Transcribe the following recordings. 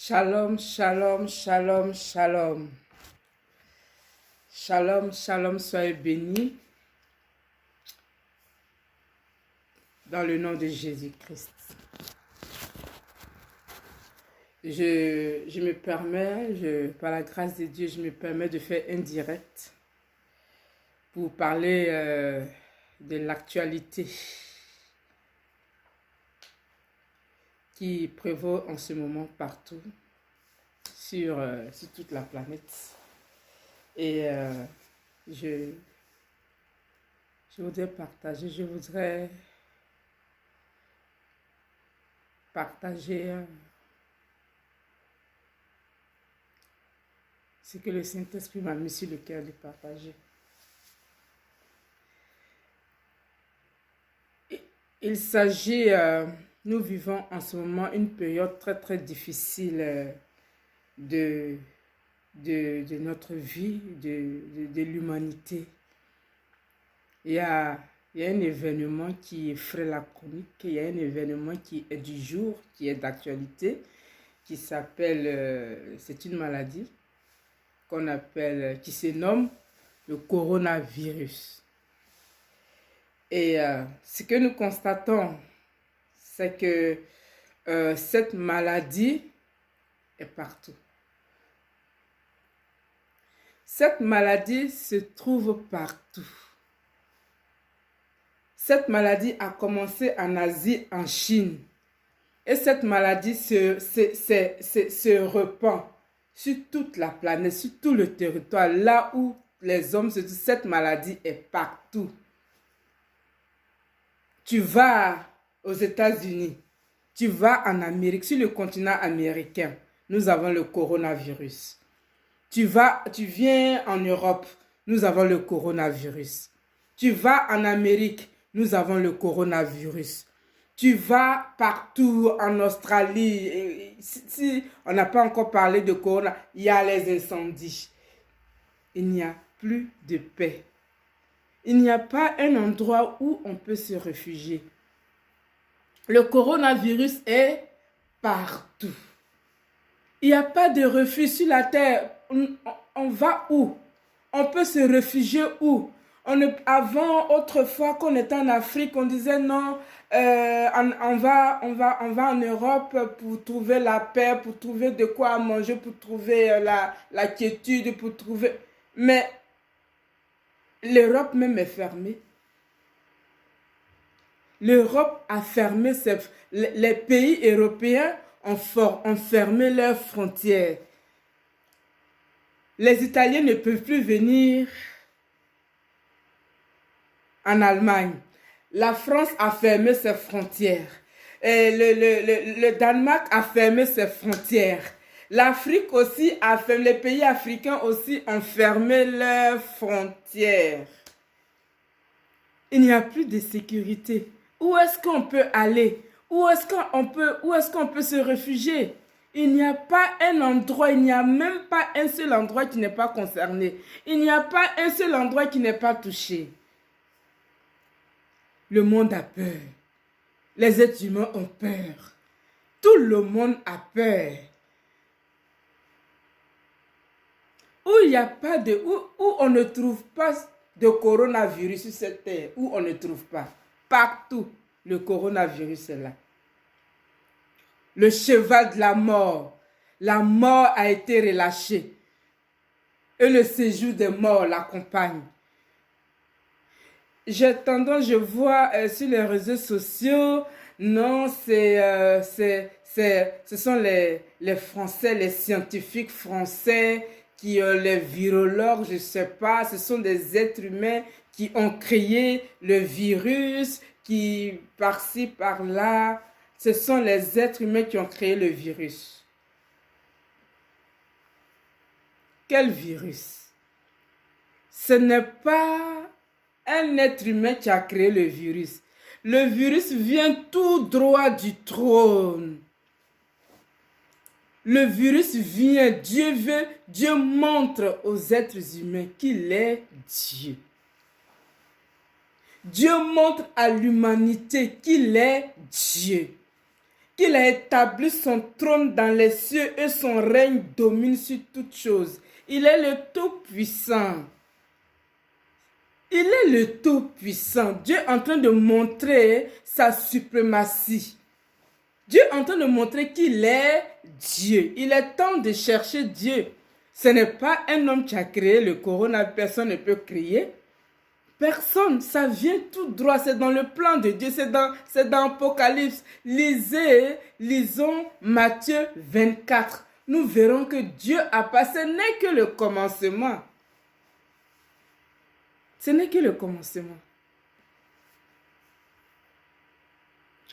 Shalom, shalom, shalom, shalom. Shalom, shalom, soyez bénis dans le nom de Jésus-Christ. Je me permets, par la grâce de Dieu, je me permets de faire un direct pour parler de l'actualité qui prévaut en ce moment partout sur toute la planète. Et je voudrais partager ce que le Saint-Esprit m'a mis sur le cœur de partager. Il s'agit, nous vivons en ce moment une période très très difficile de notre vie, de l'humanité. Il y a un événement qui effraie la chronique, il y a un événement qui est du jour, qui est d'actualité, qui s'appelle, c'est une maladie qui se nomme le coronavirus. Et ce que nous constatons, c'est que cette maladie est partout. Cette maladie se trouve partout. Cette maladie a commencé en Asie, en Chine. Et cette maladie se répand sur toute la planète, sur tout le territoire. Là où les hommes se disent, cette maladie est partout. Tu vas aux États-Unis, tu vas en Amérique, sur le continent américain, nous avons le coronavirus. Tu viens en Europe, nous avons le coronavirus. Tu vas en Amérique, nous avons le coronavirus. Tu vas partout en Australie, si on n'a pas encore parlé de corona, il y a les incendies. Il n'y a plus de paix. Il n'y a pas un endroit où on peut se réfugier. Le coronavirus est partout. Il n'y a pas de refuge sur la terre. On va où? On peut se réfugier où? Avant, autrefois, quand on était en Afrique, on disait non, on va en Europe pour trouver la paix, pour trouver de quoi manger, pour trouver la quiétude, pour trouver... Mais l'Europe même est fermée. L'Europe a fermé les pays européens ont fermé leurs frontières. Les Italiens ne peuvent plus venir en Allemagne. La France a fermé ses frontières. Et le Danemark a fermé ses frontières. L'Afrique aussi a fermé, les pays africains aussi ont fermé leurs frontières. Il n'y a plus de sécurité. Où est-ce qu'on peut aller? Où est-ce qu'on peut se réfugier? Il n'y a pas un endroit, il n'y a même pas un seul endroit qui n'est pas concerné. Il n'y a pas un seul endroit qui n'est pas touché. Le monde a peur. Les êtres humains ont peur. Tout le monde a peur. Où il n'y a pas où on ne trouve pas de coronavirus sur cette terre, où on ne trouve pas. Partout, le coronavirus est là. Le cheval de la mort a été relâché. Et le séjour des morts l'accompagne. Je vois sur les réseaux sociaux, non, ce sont les Français, les scientifiques français, les virologues, je ne sais pas, ce sont des êtres humains qui ont créé le virus, qui par-ci, par-là, ce sont les êtres humains qui ont créé le virus. Quel virus? Ce n'est pas un être humain qui a créé le virus. Le virus vient tout droit du trône. Le virus vient, Dieu montre aux êtres humains qu'il est Dieu. Dieu montre à l'humanité qu'il est Dieu. qu'il a établi son trône dans les cieux et son règne domine sur toutes choses. Il est le Tout-Puissant. Il est le Tout-Puissant. Dieu est en train de montrer sa suprématie. Dieu est en train de montrer qu'il est Dieu. Il est temps de chercher Dieu. Ce n'est pas un homme qui a créé le corona, personne ne peut créer. Personne, ça vient tout droit, c'est dans le plan de Dieu, c'est dans Apocalypse. Lisons Matthieu 24. Nous verrons que Dieu a passé, ce n'est que le commencement. Ce n'est que le commencement.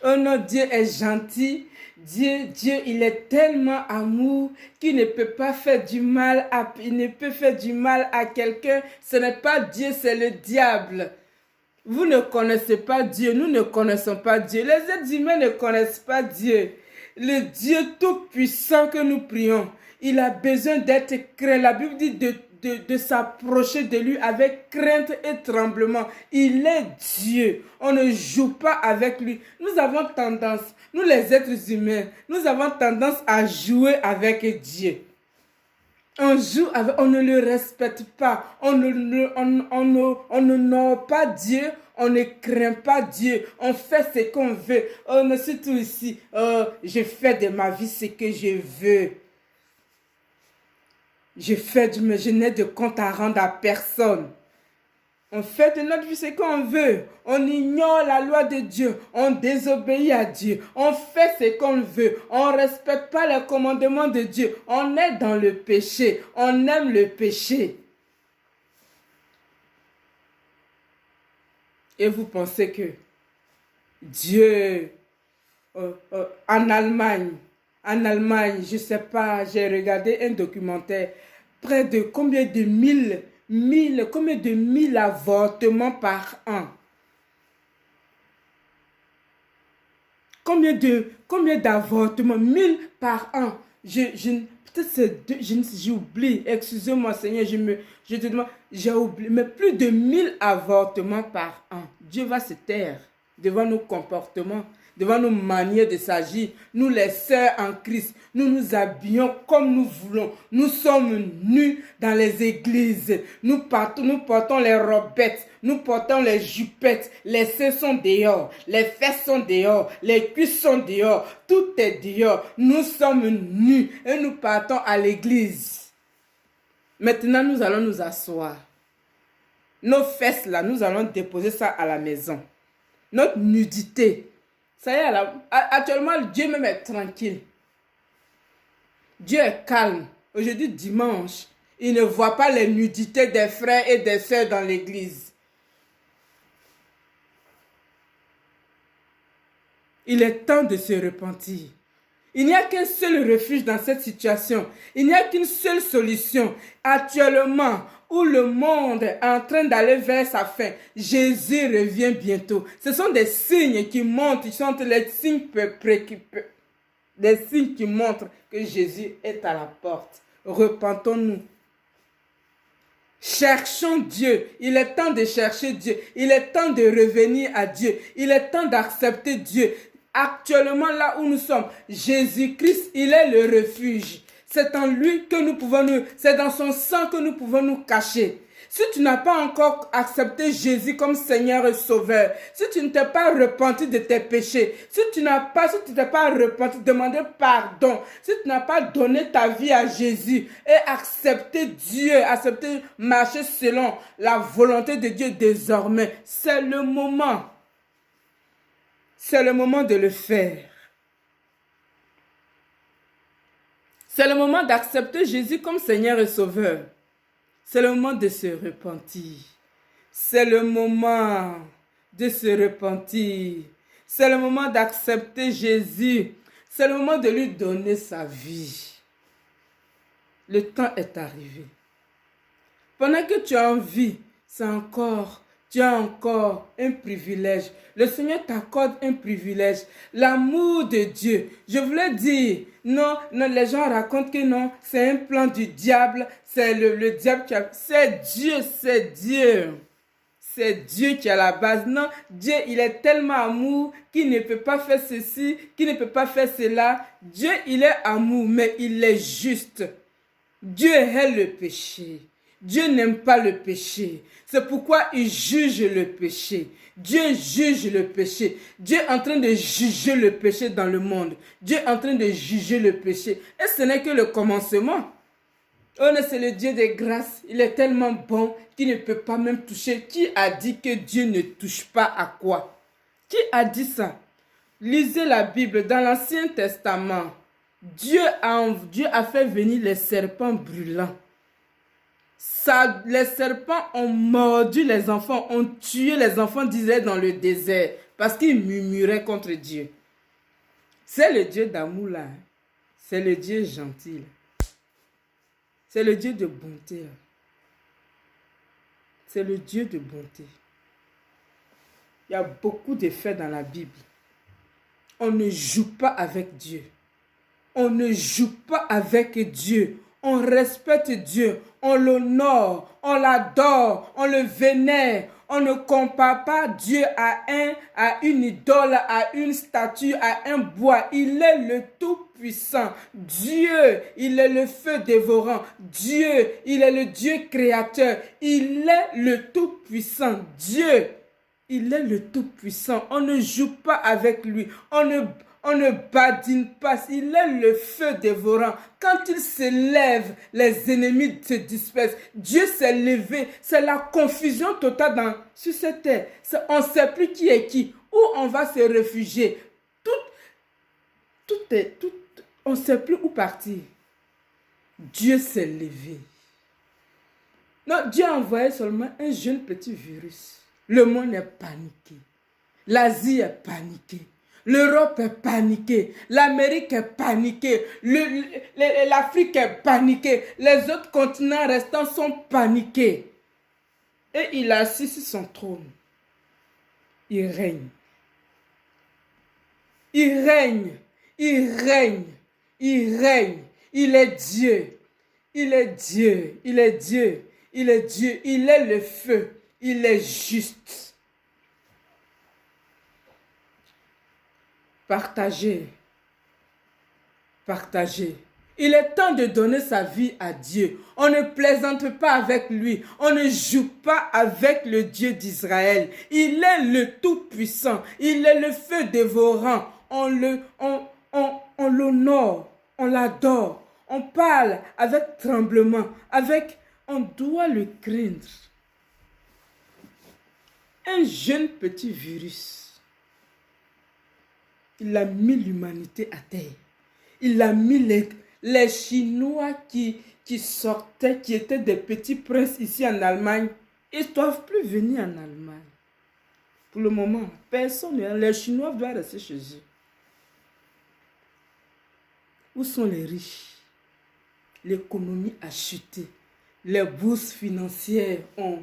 Oh non, Dieu est gentil. Dieu, il est tellement amour qu'il ne peut pas faire du mal il ne peut faire du mal à quelqu'un. Ce n'est pas Dieu, c'est le diable. Vous ne connaissez pas Dieu, nous ne connaissons pas Dieu. Les êtres humains ne connaissent pas Dieu. Le Dieu tout-puissant que nous prions, il a besoin d'être craint. La Bible dit de s'approcher de lui avec crainte et tremblement. Il est Dieu. On ne joue pas avec lui. Nous avons tendance, nous les êtres humains, nous avons tendance à jouer avec Dieu. On joue avec, on ne le respecte pas. On n'honore pas Dieu. On ne craint pas Dieu. On fait ce qu'on veut. On surtout ici, je fais de ma vie ce que je veux. Je n'ai de compte à rendre à personne. On fait de notre vie ce qu'on veut. On ignore la loi de Dieu. On désobéit à Dieu. On fait ce qu'on veut. On ne respecte pas les commandements de Dieu. On est dans le péché. On aime le péché. Et vous pensez que Dieu, en Allemagne, je ne sais pas, j'ai regardé un documentaire, près de combien de mille avortements par an. Combien d'avortements? 1000 par an. Peut-être c'est j'ai oublié. Excusez-moi, Seigneur, je te demande, j'ai oublié. Mais plus de 1000 avortements par an. Dieu va se taire devant nos comportements, devant nos manières de s'agir. Nous, les sœurs en Christ, nous nous habillons comme nous voulons. Nous sommes nus dans les églises. Nous portons les robettes. Nous portons les jupettes. Les seins sont dehors. Les fesses sont dehors. Les cuisses sont dehors. Tout est dehors. Nous sommes nus et nous partons à l'église. Maintenant, nous allons nous asseoir. Nos fesses là, nous allons déposer ça à la maison. Notre nudité. Ça y est, actuellement, Dieu même est tranquille. Dieu est calme. Aujourd'hui, dimanche, il ne voit pas les nudités des frères et des sœurs dans l'église. Il est temps de se repentir. Il n'y a qu'un seul refuge dans cette situation. Il n'y a qu'une seule solution. Actuellement, où le monde est en train d'aller vers sa fin, Jésus revient bientôt. Ce sont des signes qui montrent, les signes qui montrent que Jésus est à la porte. Repentons-nous. Cherchons Dieu. Il est temps de chercher Dieu. Il est temps de revenir à Dieu. Il est temps d'accepter Dieu. Actuellement, là où nous sommes, Jésus-Christ, il est le refuge. C'est en lui que nous pouvons c'est dans son sang que nous pouvons nous cacher. Si tu n'as pas encore accepté Jésus comme Seigneur et Sauveur, si tu ne t'es pas repenti de tes péchés, si tu t'es pas repenti, demandé pardon, si tu n'as pas donné ta vie à Jésus et accepté Dieu, accepté marcher selon la volonté de Dieu désormais, c'est le moment. C'est le moment de le faire. C'est le moment d'accepter Jésus comme Seigneur et Sauveur. C'est le moment de se repentir. C'est le moment de se repentir. C'est le moment d'accepter Jésus. C'est le moment de lui donner sa vie. Le temps est arrivé. Pendant que tu as envie, tu as encore un privilège. Le Seigneur t'accorde un privilège. L'amour de Dieu. Je voulais dire, non, les gens racontent que non, c'est un plan du diable. C'est le diable qui a... C'est Dieu. c'est Dieu qui est à la base. Non, Dieu, il est tellement amour qu'il ne peut pas faire ceci, qu'il ne peut pas faire cela. Dieu, il est amour, mais il est juste. Dieu hait le péché. Dieu n'aime pas le péché. C'est pourquoi il juge le péché. Dieu juge le péché. Dieu est en train de juger le péché dans le monde. Dieu est en train de juger le péché. Et ce n'est que le commencement. Oh non, c'est le Dieu des grâces. Il est tellement bon qu'il ne peut pas même toucher. Qui a dit que Dieu ne touche pas à quoi? Qui a dit ça? Lisez la Bible dans l'Ancien Testament. Dieu a fait venir les serpents brûlants. Les serpents ont mordu les enfants, ont tué les enfants d'Israël dans le désert parce qu'ils murmuraient contre Dieu. C'est le Dieu d'amour là. C'est le Dieu gentil. C'est le Dieu de bonté. C'est le Dieu de bonté. Il y a beaucoup de faits dans la Bible. On ne joue pas avec Dieu. On ne joue pas avec Dieu. On respecte Dieu. On l'honore. On l'adore. On le vénère. On ne compare pas Dieu à une idole, à une statue, à un bois. Il est le Tout-Puissant. Dieu, il est le feu dévorant. Dieu, il est le Dieu créateur. Il est le Tout-Puissant. Dieu, il est le Tout-Puissant. On ne joue pas avec lui. On ne badine pas. Il est le feu dévorant. Quand il se lève, les ennemis se dispersent. Dieu s'est levé. C'est la confusion totale sur cette terre. On ne sait plus qui est qui. Où on va se réfugier. On ne sait plus où partir. Dieu s'est levé. Non, Dieu a envoyé seulement un jeune petit virus. Le monde est paniqué. L'Asie est paniquée. L'Europe est paniquée, l'Amérique est paniquée, l'Afrique est paniquée, les autres continents restants sont paniqués. Et il est assis sur son trône. Il règne. Il règne. Il règne. Il règne. Il est Dieu. Il est Dieu. Il est Dieu. Il est Dieu. Il est le feu. Il est juste. Partagez. Partagez. Il est temps de donner sa vie à Dieu. On ne plaisante pas avec lui. On ne joue pas avec le Dieu d'Israël. Il est le Tout-Puissant. Il est le feu dévorant. On l'honore. On l'adore. On parle avec tremblement. On doit le craindre. Un jeune petit virus. Il a mis l'humanité à terre. Il a mis les Chinois qui sortaient, qui étaient des petits princes ici en Allemagne. Ils ne doivent plus venir en Allemagne. Pour le moment, personne. Les Chinois doivent rester chez eux. Où sont les riches? L'économie a chuté. Les bourses financières ont...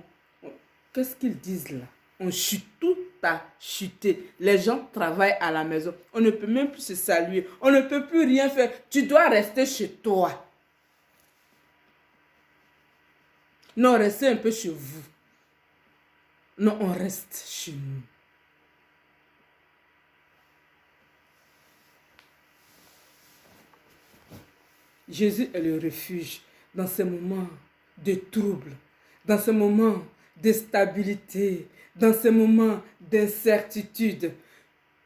Qu'est-ce qu'ils disent là? On chute, tout a chuté. Les gens travaillent à la maison. On ne peut même plus se saluer. On ne peut plus rien faire. Tu dois rester chez toi. Non, restez un peu chez vous. Non, on reste chez nous. Jésus est le refuge dans ces moments de trouble, dans ces moments de stabilité, dans ces moments d'incertitude.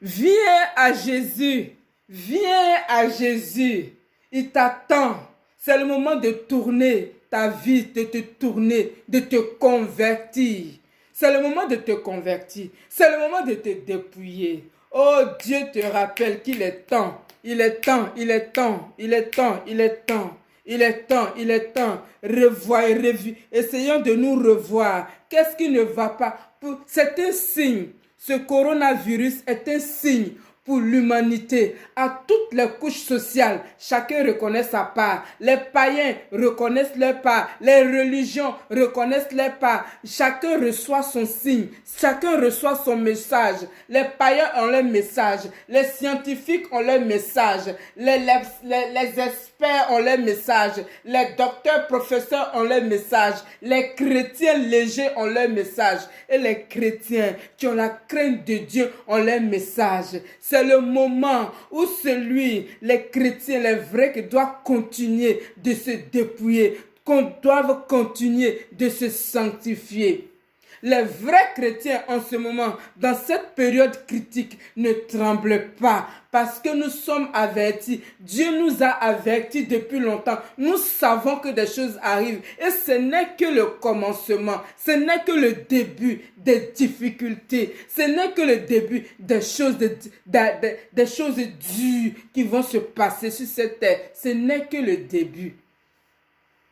Viens à Jésus. Viens à Jésus. Il t'attend. C'est le moment de tourner ta vie, de te tourner, de te convertir. C'est le moment de te convertir. C'est le moment de te dépouiller. Oh, Dieu te rappelle qu'il est temps. Il est temps, il est temps, il est temps, il est temps. Il est temps, il est temps. Revois et revue. Essayons de nous revoir. Qu'est-ce qui ne va pas? C'est un signe. Ce coronavirus est un signe pour l'humanité, à toutes les couches sociales. Chacun reconnaît sa part. Les païens reconnaissent leur part. Les religions reconnaissent leur part. Chacun reçoit son signe. Chacun reçoit son message. Les païens ont leur message. Les scientifiques ont leur message. Les experts ont leur message. Les docteurs, professeurs ont leur message. Les chrétiens légers ont leur message. Et les chrétiens qui ont la crainte de Dieu ont leur message. C'est le moment où les chrétiens, les vrais, qui doivent continuer de se dépouiller, qu'on doit continuer de se sanctifier. Les vrais chrétiens en ce moment, dans cette période critique, ne tremblent pas parce que nous sommes avertis. Dieu nous a avertis depuis longtemps. Nous savons que des choses arrivent et ce n'est que le commencement. Ce n'est que le début des difficultés. Ce n'est que le début des choses, des choses dures qui vont se passer sur cette terre. Ce n'est que le début.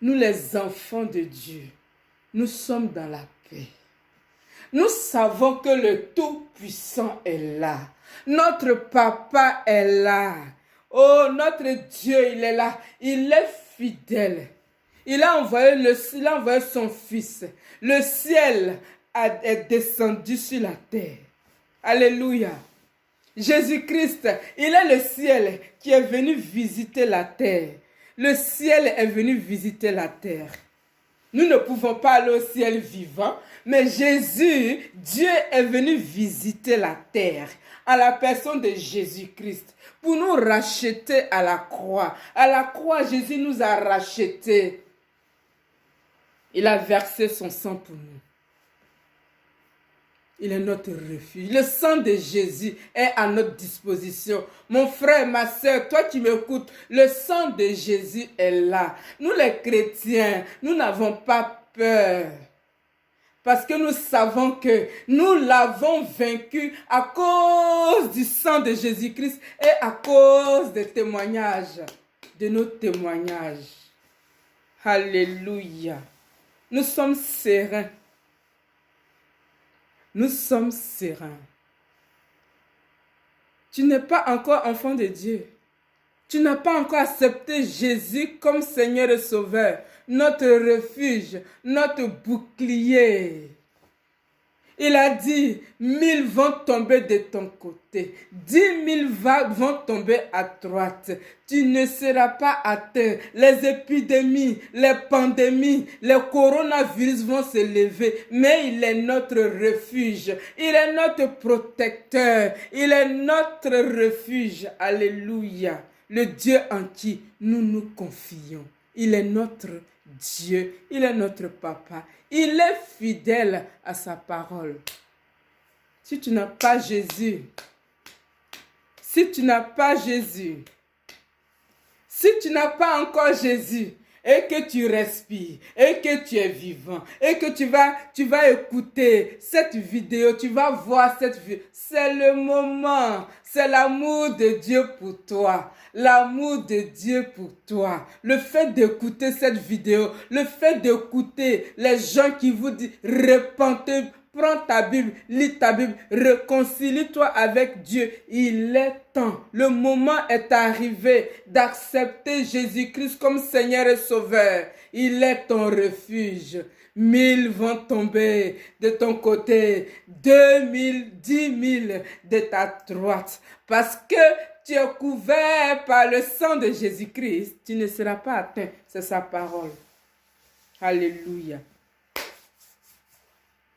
Nous, les enfants de Dieu, nous sommes dans la paix. Nous savons que le Tout-Puissant est là. Notre Papa est là. Oh, notre Dieu, il est là. Il est fidèle. Il a envoyé son Fils. Le ciel est descendu sur la terre. Alléluia. Jésus-Christ, il est le ciel qui est venu visiter la terre. Le ciel est venu visiter la terre. Nous ne pouvons pas aller au ciel vivant, mais Jésus, Dieu est venu visiter la terre à la personne de Jésus-Christ pour nous racheter à la croix. À la croix, Jésus nous a rachetés. Il a versé son sang pour nous. Il est notre refuge. Le sang de Jésus est à notre disposition. Mon frère, ma soeur, toi qui m'écoutes, le sang de Jésus est là. Nous les chrétiens, nous n'avons pas peur. Parce que nous savons que nous l'avons vaincu à cause du sang de Jésus-Christ et à cause des témoignages, de nos témoignages. Alléluia. Nous sommes sereins. Nous sommes sereins. Tu n'es pas encore enfant de Dieu. Tu n'as pas encore accepté Jésus comme Seigneur et Sauveur, notre refuge, notre bouclier. Il a dit, 1000 vont tomber de ton côté, 10 000 vont tomber à droite. Tu ne seras pas atteint. Les épidémies, les pandémies, les coronavirus vont se lever, mais il est notre refuge. Il est notre protecteur. Il est notre refuge. Alléluia. Le Dieu en qui nous nous confions. Il est notre Dieu. Il est notre Papa. Il est fidèle à sa parole. Si tu n'as pas Jésus, si tu n'as pas encore Jésus, et que tu respires, et que tu es vivant, et que tu vas écouter cette vidéo, tu vas voir cette vidéo, c'est le moment, c'est l'amour de Dieu pour toi. L'amour de Dieu pour toi. Le fait d'écouter cette vidéo, le fait d'écouter les gens qui vous disent repentez, prends ta Bible, lis ta Bible, réconcilie-toi avec Dieu. Il est temps. Le moment est arrivé d'accepter Jésus-Christ comme Seigneur et Sauveur. Il est ton refuge. 1000 vont tomber de ton côté, 2000, 10 000 de ta droite. Parce que tu es couvert par le sang de Jésus-Christ, tu ne seras pas atteint. C'est sa parole. Alléluia.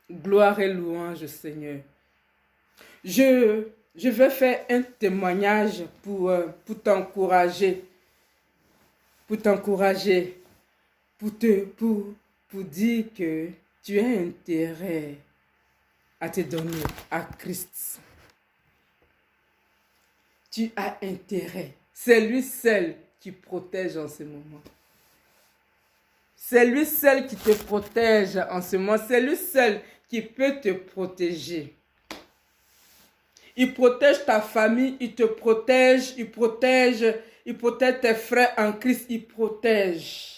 Gloire et louange, Seigneur. Je vais faire un témoignage pour t'encourager. Pour t'encourager. Pour dire que tu as intérêt à te donner à Christ. Tu as intérêt. C'est lui seul qui protège en ce moment. C'est lui seul qui te protège en ce moment. C'est lui seul qui peut te protéger. Il protège ta famille, il te protège, il protège tes frères en Christ, il protège.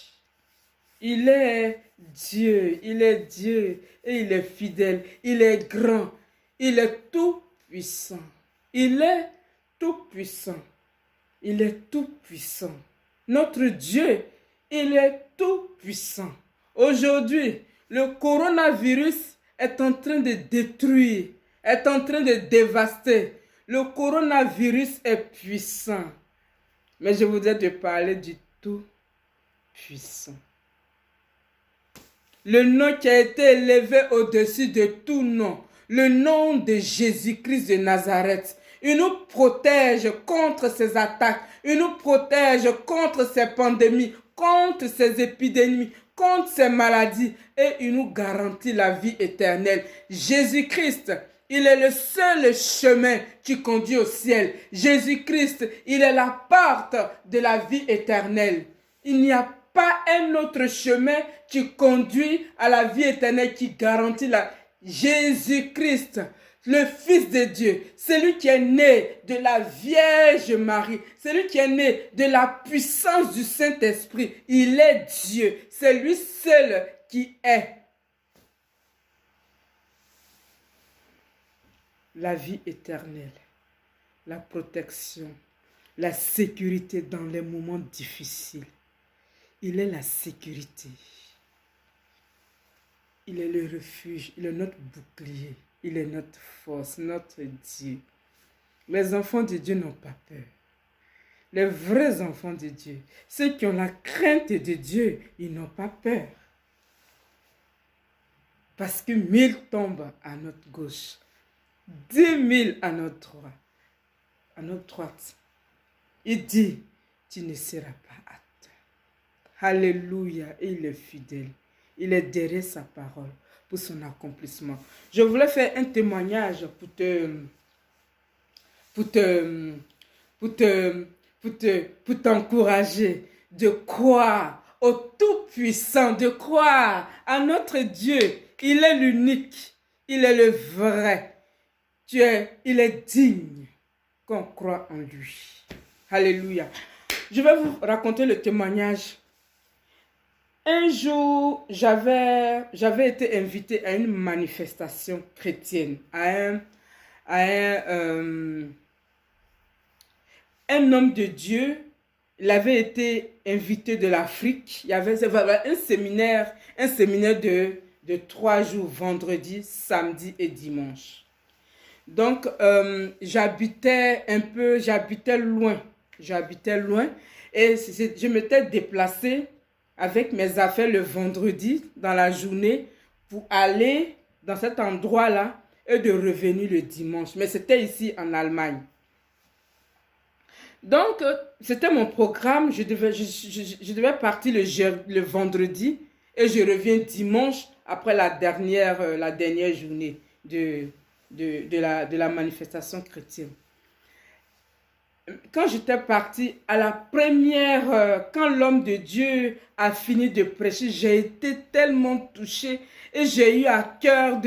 Il est Dieu et il est fidèle, il est grand, il est tout puissant. Il est tout puissant. Il est tout puissant. Notre Dieu, il est tout puissant. Aujourd'hui, le coronavirus est en train de détruire, est en train de dévaster. Le coronavirus est puissant. Mais je voudrais te parler du tout puissant. Le nom qui a été élevé au-dessus de tout nom. Le nom de Jésus-Christ de Nazareth. Il nous protège contre ces attaques. Il nous protège contre ces pandémies, contre ces épidémies, contre ces maladies. Et il nous garantit la vie éternelle. Jésus-Christ, il est le seul chemin qui conduit au ciel. Jésus-Christ, il est la porte de la vie éternelle. Il n'y a pas un autre chemin qui conduit à la vie éternelle, qui garantit la... Jésus-Christ, le Fils de Dieu, celui qui est né de la Vierge Marie, celui qui est né de la puissance du Saint-Esprit, il est Dieu. C'est lui seul qui est la vie éternelle, la protection, la sécurité dans les moments difficiles. Il est la sécurité. Il est le refuge, il est notre bouclier, il est notre force, notre Dieu. Les enfants de Dieu n'ont pas peur. Les vrais enfants de Dieu, ceux qui ont la crainte de Dieu, ils n'ont pas peur. Parce que 1000 tombent à notre gauche, 10 000 à notre droite. Il dit, tu ne seras pas atteint. Alléluia, et il est fidèle. Il est derrière sa parole pour son accomplissement. Je voulais faire un témoignage pour t'encourager de croire au Tout-Puissant, de croire à notre Dieu. Il est l'unique, il est le vrai. Il est digne qu'on croit en lui. Alléluia. Je vais vous raconter le témoignage. Un jour, j'avais été invité à une manifestation chrétienne, à un homme de Dieu. Il avait été invité de l'Afrique. Il y avait un séminaire de 3 jours, vendredi, samedi et dimanche. Donc, j'habitais loin. Et je m'étais déplacée avec mes affaires le vendredi dans la journée pour aller dans cet endroit-là et de revenir le dimanche. Mais c'était ici en Allemagne. Donc, c'était mon programme. Je devais partir le vendredi et je reviens dimanche après la dernière journée de la manifestation chrétienne. Quand j'étais partie, à la première heure, quand l'homme de Dieu a fini de prêcher, j'ai été tellement touchée et j'ai eu à cœur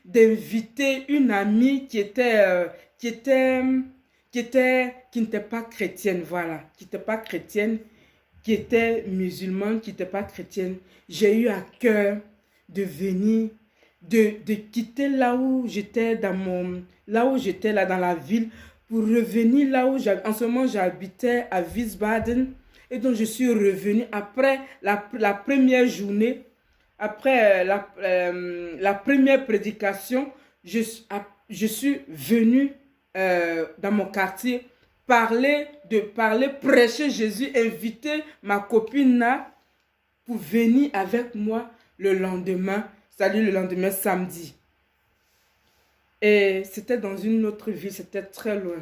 d'inviter une amie qui n'était pas chrétienne, voilà, qui n'était pas chrétienne, qui était musulmane, qui n'était pas chrétienne. J'ai eu à cœur de venir, de quitter là où j'étais dans la ville, pour revenir là où en ce moment j'habitais à Wiesbaden. Et donc je suis revenue après la première journée, après la première prédication, je suis venue dans mon quartier prêcher Jésus, inviter ma copine là pour venir avec moi le lendemain samedi. Et c'était dans une autre ville, c'était très loin.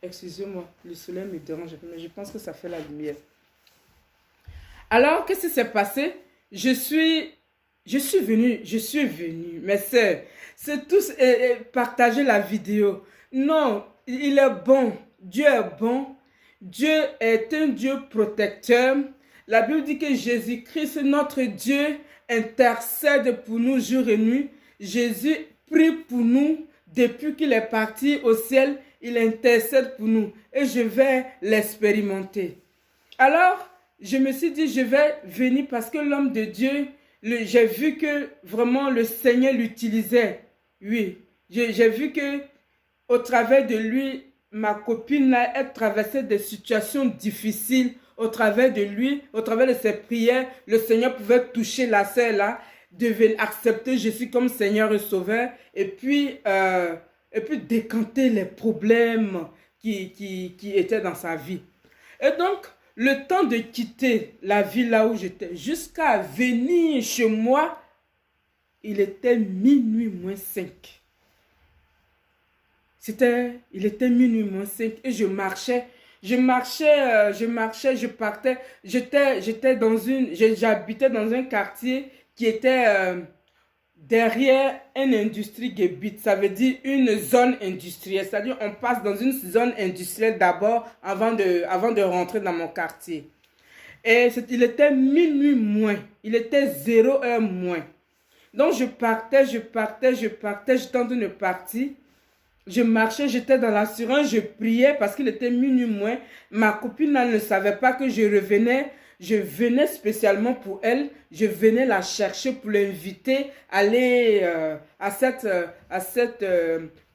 Excusez-moi, le soleil me dérange, mais je pense que ça fait la lumière. Alors, qu'est-ce qui s'est passé? Je suis venue, mais c'est tous partager la vidéo. Non, il est bon, Dieu est bon, Dieu est un Dieu protecteur. La Bible dit que Jésus-Christ, notre Dieu, intercède pour nous jour et nuit. Jésus prie pour nous. Depuis qu'il est parti au ciel, il intercède pour nous et je vais l'expérimenter. Alors, je me suis dit, je vais venir parce que l'homme de Dieu, j'ai vu que vraiment le Seigneur l'utilisait. Oui, j'ai vu que au travers de lui, ma copine là, elle traversait des situations difficiles au travers de lui, au travers de ses prières. Le Seigneur pouvait toucher la sœur là, devait accepter Jésus comme Seigneur et Sauveur, et puis décanter les problèmes qui étaient dans sa vie. Et donc, le temps de quitter la ville là où j'étais, jusqu'à venir chez moi, il était minuit moins 5. Il était minuit moins 5 et je partais. J'habitais dans un quartier qui était derrière une industrie Gebiet. Ça veut dire une zone industrielle. C'est-à-dire on passe dans une zone industrielle d'abord avant de rentrer dans mon quartier. Et il était minuit moins. Il était 0 heure moins. Donc je partais. J'étais en train de partir. Je marchais, j'étais dans l'assurance, je priais parce qu'il était minuit moins. Ma copine elle ne savait pas que je revenais. Je venais spécialement pour elle. Je venais la chercher pour l'inviter à aller à cette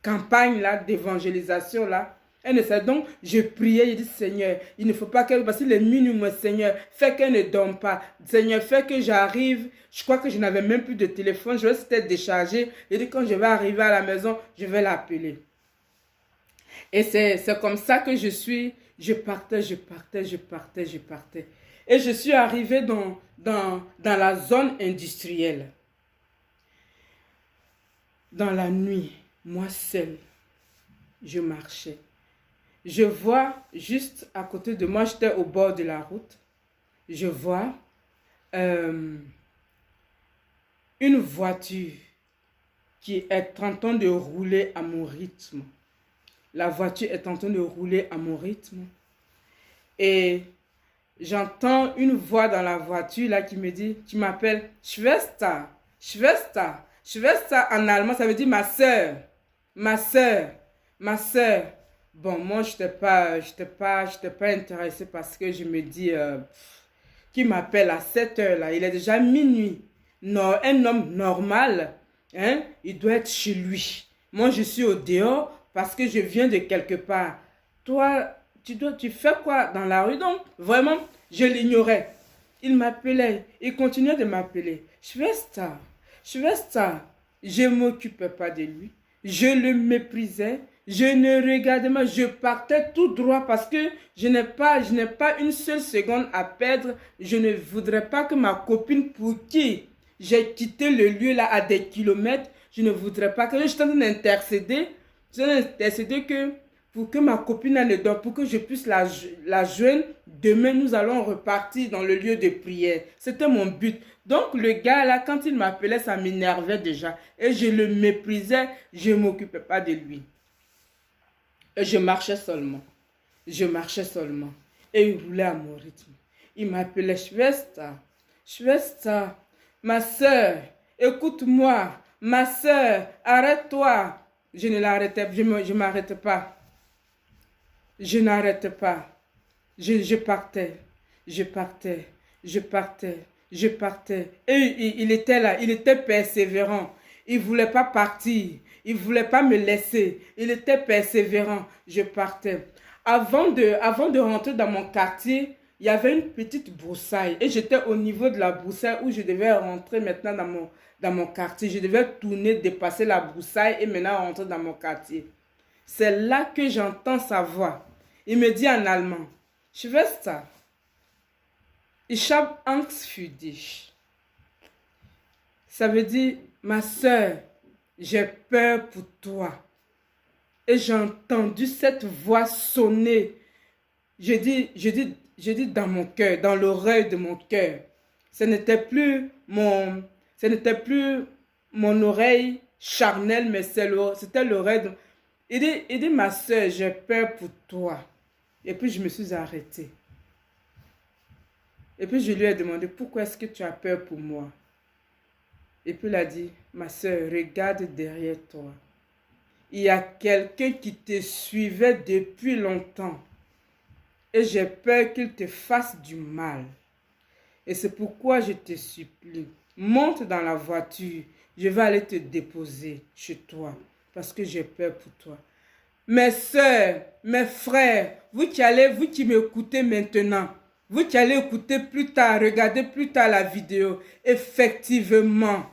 campagne-là d'évangélisation-là. Elle ne savait donc, je priais, je dis Seigneur, il ne faut pas qu'elle, parce qu'il est minuit moins, Seigneur, fais qu'elle ne dorme pas. Seigneur, fais que j'arrive. Je crois que je n'avais même plus de téléphone, je vais peut-être décharger. Je dis quand je vais arriver à la maison, je vais l'appeler. Et c'est comme ça que je partais. Et je suis arrivée dans la zone industrielle. Dans la nuit, moi seule, je marchais. Je vois juste à côté de moi, j'étais au bord de la route. Je vois une voiture qui est en train de rouler à mon rythme. La voiture est en train de rouler à mon rythme. Et j'entends une voix dans la voiture là qui me dit, qui m'appelle Schwester, Schwester. Schwester en allemand, ça veut dire ma soeur, ma soeur, ma soeur. Bon, moi, je n'étais pas intéressée parce que je me dis, qui m'appelle à cette heure-là, il est déjà minuit. Non, un homme normal, hein, il doit être chez lui. Moi, je suis au dehors parce que je viens de quelque part. Toi, tu fais quoi dans la rue? Donc, vraiment, je l'ignorais. Il m'appelait, il continuait de m'appeler. Schwester, Schwester. Je ne m'occupais pas de lui. Je le méprisais. Je ne regardais pas. Je partais tout droit parce que je n'ai pas une seule seconde à perdre. Je ne voudrais pas que ma copine pour qui j'ai quitté le lieu là à des kilomètres, je ne voudrais pas que je suis en train d'intercéder. Je suis en train d'intercéder que pour que ma copine ne dorme, pour que je puisse la joindre. Demain, nous allons repartir dans le lieu de prière. C'était mon but. Donc, le gars là, quand il m'appelait, ça m'énervait déjà. Et je le méprisais, je ne m'occupais pas de lui. Et je marchais seulement. Je marchais seulement. Et il roulait à mon rythme. Il m'appelait Schwester. Schwester, ma soeur, écoute-moi. Ma soeur, arrête-toi. Je ne l'arrêtais, je m'arrêtais pas. Je n'arrêtais pas. Je partais. Je partais. Je partais. Je partais. Et il était là. Il était persévérant. Il ne voulait pas partir. Il ne voulait pas me laisser. Il était persévérant. Je partais. Avant de rentrer dans mon quartier, il y avait une petite broussaille. Et j'étais au niveau de la broussaille où je devais rentrer maintenant dans mon quartier. Je devais tourner, dépasser la broussaille et maintenant rentrer dans mon quartier. C'est là que j'entends sa voix. Il me dit en allemand, Schwester, ich habe Angst für dich. Ça veut dire, ma soeur, j'ai peur pour toi. Et j'ai entendu cette voix sonner. Je dis dans mon cœur, dans l'oreille de mon cœur. Ce n'était plus mon oreille charnelle, mais c'était l'oreille de... Il dit, ma soeur, j'ai peur pour toi. Et puis je me suis arrêtée. Et puis je lui ai demandé, pourquoi est-ce que tu as peur pour moi? Et puis il a dit, ma soeur, regarde derrière toi. Il y a quelqu'un qui te suivait depuis longtemps. Et j'ai peur qu'il te fasse du mal. Et c'est pourquoi je te supplie, monte dans la voiture. Je vais aller te déposer chez toi parce que j'ai peur pour toi. Mes soeurs, mes frères, vous qui m'écoutez maintenant, vous qui allez écouter plus tard, regarder plus tard la vidéo, effectivement,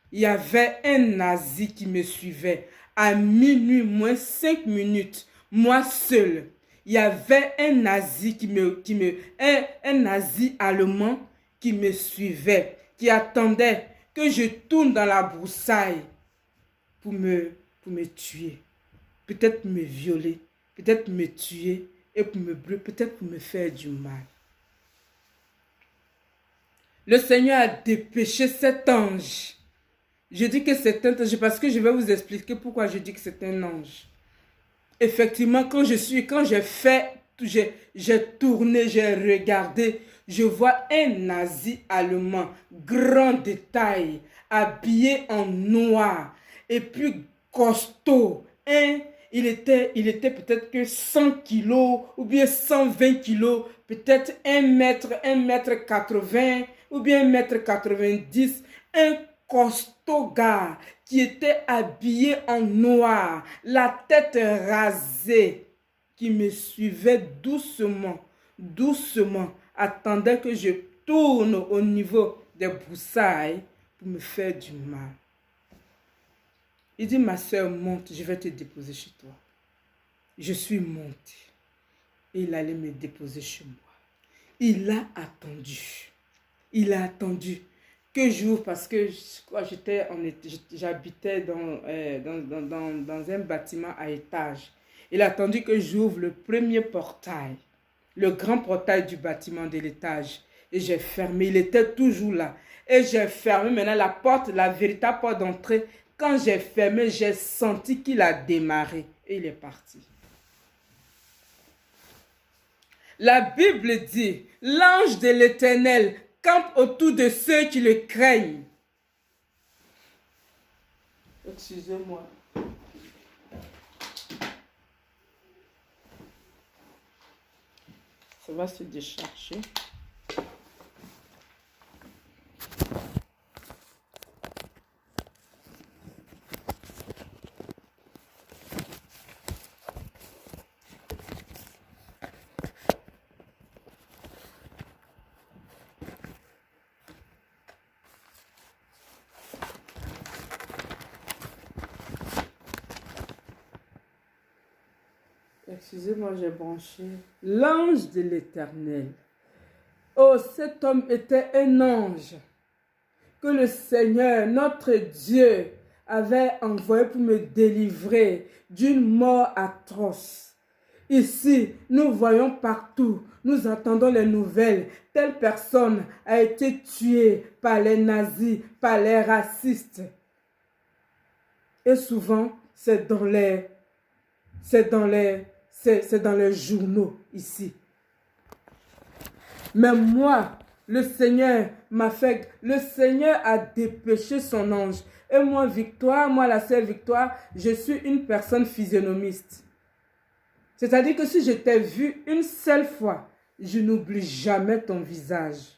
il y avait un nazi qui me suivait à minuit moins 5 minutes, moi seul. Il y avait un nazi un nazi allemand qui me suivait, qui attendait que je tourne dans la broussaille pour me tuer. Peut-être me violer, peut-être me tuer et pour me brûler, peut-être pour me faire du mal. Le Seigneur a dépêché cet ange. Je dis que c'est un ange parce que je vais vous expliquer pourquoi je dis que c'est un ange. Effectivement, quand j'ai tourné, j'ai regardé, je vois un nazi allemand, grand de taille, habillé en noir et plus costaud. Il était peut-être que 100 kilos ou bien 120 kilos, peut-être 1 mètre 80 ou bien 1 mètre 90, un costaud gars qui était habillé en noir, la tête rasée, qui me suivait doucement, doucement, attendait que je tourne au niveau des broussailles pour me faire du mal. Il dit, ma soeur, monte, je vais te déposer chez toi. Je suis montée. Et il allait me déposer chez moi. Il a attendu. Il a attendu que j'ouvre parce que j'habitais dans un bâtiment à étage. Il a attendu que j'ouvre le premier portail, le grand portail du bâtiment de l'étage. Et j'ai fermé. Il était toujours là. Et j'ai fermé maintenant la porte, la véritable porte d'entrée. Quand j'ai fermé, j'ai senti qu'il a démarré et il est parti. La Bible dit, l'ange de l'Éternel campe autour de ceux qui le craignent. Excusez-moi. Ça va se décharger. Excusez-moi, j'ai branché. L'ange de l'Éternel. Oh, cet homme était un ange que le Seigneur, notre Dieu, avait envoyé pour me délivrer d'une mort atroce. Ici, nous voyons partout, nous entendons les nouvelles. Telle personne a été tuée par les nazis, par les racistes. Et souvent, c'est dans les journaux ici. Mais moi, le Seigneur a dépêché son ange. Et moi, Victoire, moi la sœur Victoire, je suis une personne physionomiste. C'est-à-dire que si je t'ai vu une seule fois, je n'oublie jamais ton visage.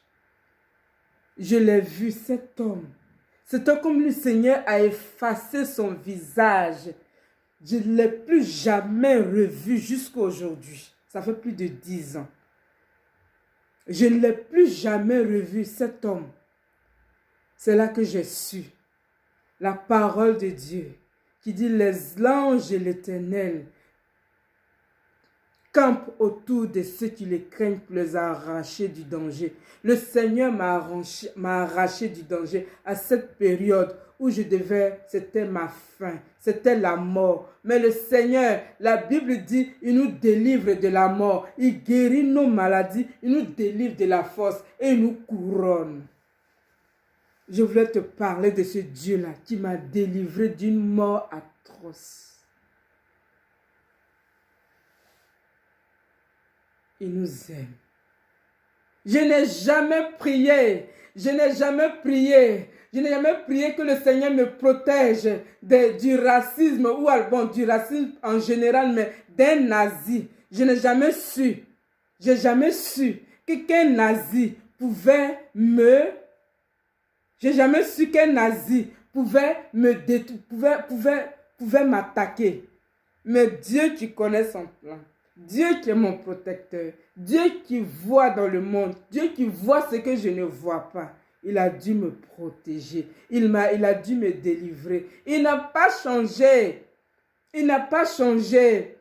Je l'ai vu, cet homme. C'est comme le Seigneur a effacé son visage. Je ne l'ai plus jamais revu jusqu'à aujourd'hui. Ça fait plus de 10 ans. Je ne l'ai plus jamais revu, cet homme. C'est là que j'ai su la parole de Dieu qui dit les anges de l'Éternel campent autour de ceux qui les craignent pour les arracher du danger. Le Seigneur m'a arraché du danger à cette période où c'était ma fin, c'était la mort. Mais le Seigneur, la Bible dit, il nous délivre de la mort, il guérit nos maladies, il nous délivre de la force et il nous couronne. Je voulais te parler de ce Dieu-là qui m'a délivré d'une mort atroce. Il nous aime. Je n'ai jamais prié que le Seigneur me protège du racisme du racisme en général, mais d'un nazi. Je n'ai jamais su qu'un nazi pouvait m'attaquer. Mais Dieu qui connaît son plan, Dieu qui est mon protecteur, Dieu qui voit dans le monde, Dieu qui voit ce que je ne vois pas, il a dû me protéger, il a dû me délivrer. Il n'a pas changé, il n'a pas changé,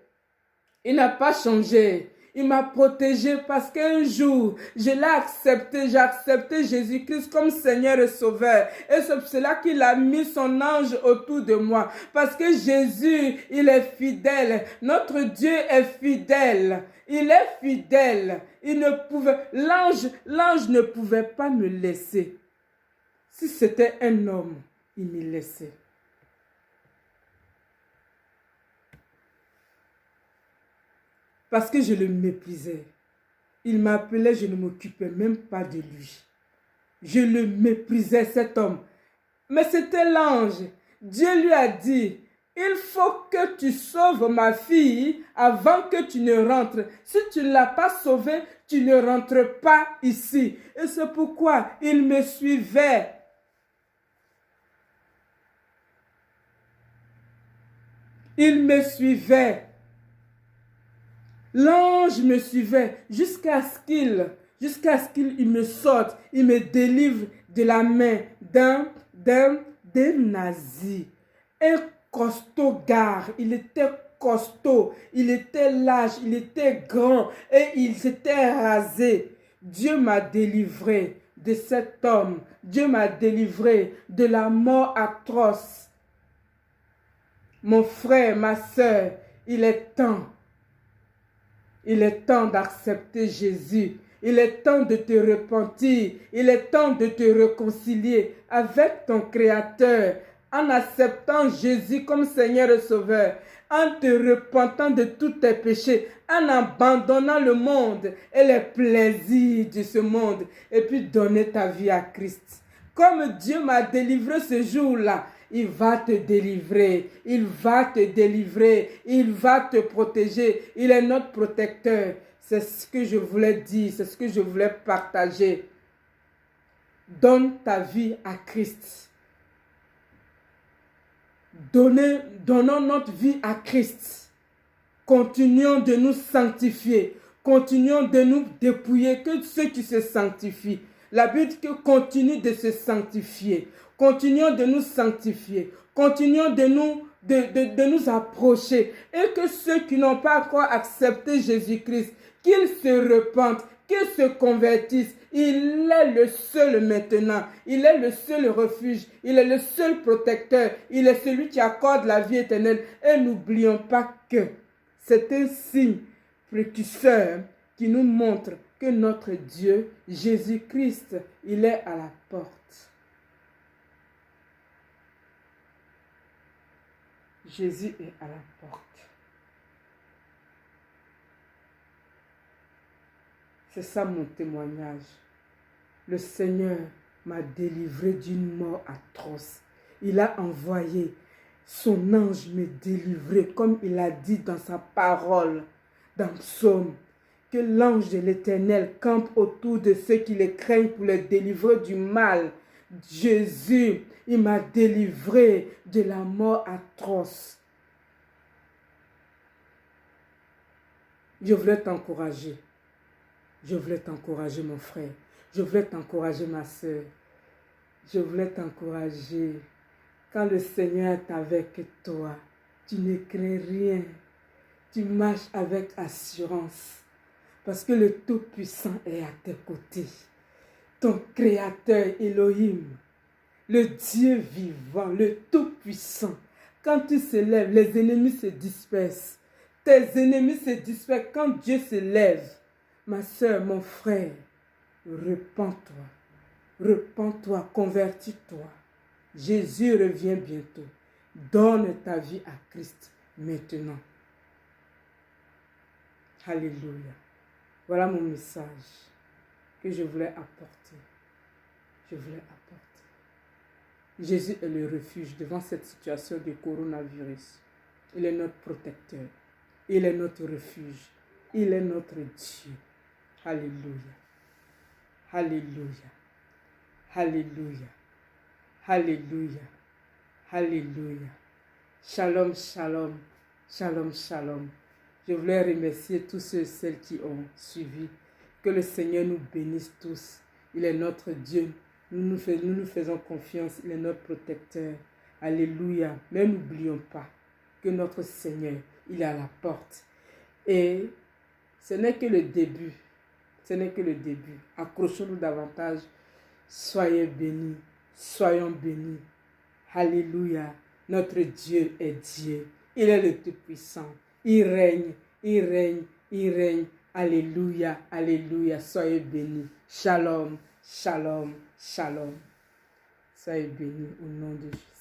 il n'a pas changé. Il m'a protégé parce qu'un jour, je l'ai accepté, j'ai accepté Jésus-Christ comme Seigneur et Sauveur. Et c'est pour cela qu'il a mis son ange autour de moi. Parce que Jésus, il est fidèle. Notre Dieu est fidèle. Il est fidèle. L'ange ne pouvait pas me laisser. Si c'était un homme, il me laissait. Parce que je le méprisais. Il m'appelait, je ne m'occupais même pas de lui. Je le méprisais, cet homme. Mais c'était l'ange. Dieu lui a dit, il faut que tu sauves ma fille avant que tu ne rentres. Si tu ne l'as pas sauvée, tu ne rentres pas ici. Et c'est pourquoi il me suivait. Il me suivait. L'ange me suivait jusqu'à ce qu'il me sorte, il me délivre de la main d'un nazi. Un costaud gars, il était costaud, il était large, il était grand et il s'était rasé. Dieu m'a délivré de cet homme. Dieu m'a délivré de la mort atroce. Mon frère, ma soeur, il est temps. Il est temps d'accepter Jésus. Il est temps de te repentir. Il est temps de te réconcilier avec ton Créateur en acceptant Jésus comme Seigneur et Sauveur, en te repentant de tous tes péchés, en abandonnant le monde et les plaisirs de ce monde et puis donner ta vie à Christ. Comme Dieu m'a délivré ce jour-là, il va te délivrer, il va te délivrer, il va te protéger. Il est notre protecteur. C'est ce que je voulais dire, c'est ce que je voulais partager. Donne ta vie à Christ. Donnons notre vie à Christ. Continuons de nous sanctifier. Continuons de nous dépouiller que ceux qui se sanctifient. La Bible dit que continue de se sanctifier. Continuons de nous sanctifier. Continuons de nous approcher. Et que ceux qui n'ont pas encore accepté Jésus-Christ, qu'ils se repentent, qu'ils se convertissent. Il est le seul maintenant. Il est le seul refuge. Il est le seul protecteur. Il est celui qui accorde la vie éternelle. Et n'oublions pas que c'est un signe précurseur qui nous montre que notre Dieu, Jésus-Christ, il est à la porte. Jésus est à la porte. C'est ça mon témoignage. Le Seigneur m'a délivré d'une mort atroce. Il a envoyé son ange me délivrer, comme il a dit dans sa parole, dans Psaume, que l'ange de l'Éternel campe autour de ceux qui le craignent pour les délivrer du mal. Jésus, il m'a délivré de la mort atroce. Je voulais t'encourager. Je voulais t'encourager, mon frère. Je voulais t'encourager, ma soeur. Je voulais t'encourager. Quand le Seigneur est avec toi, tu ne crains rien. Tu marches avec assurance. Parce que le Tout-Puissant est à tes côtés. Ton Créateur Elohim, le Dieu vivant, le Tout-Puissant. Quand tu te lèves, les ennemis se dispersent. Tes ennemis se dispersent quand Dieu se lève. Ma soeur, mon frère, repens-toi. Repens-toi, convertis-toi. Jésus revient bientôt. Donne ta vie à Christ maintenant. Alléluia. Voilà mon message que je voulais apporter. Je voulais apporter. Jésus est le refuge devant cette situation de coronavirus. Il est notre protecteur. Il est notre refuge. Il est notre Dieu. Alléluia. Alléluia. Alléluia. Alléluia. Alléluia. Shalom, shalom. Shalom, shalom. Je voulais remercier tous ceux et celles qui ont suivi. Que le Seigneur nous bénisse tous. Il est notre Dieu. Nous nous faisons confiance. Il est notre protecteur. Alléluia. Mais n'oublions pas que notre Seigneur, il est à la porte. Et ce n'est que le début. Ce n'est que le début. Accrochons-nous davantage. Soyez bénis. Soyons bénis. Alléluia. Notre Dieu est Dieu. Il est le Tout-Puissant. Il règne, il règne, il règne. Alléluia, alléluia. Soyez bénis. Shalom, shalom, shalom. Soyez bénis au nom de Jésus.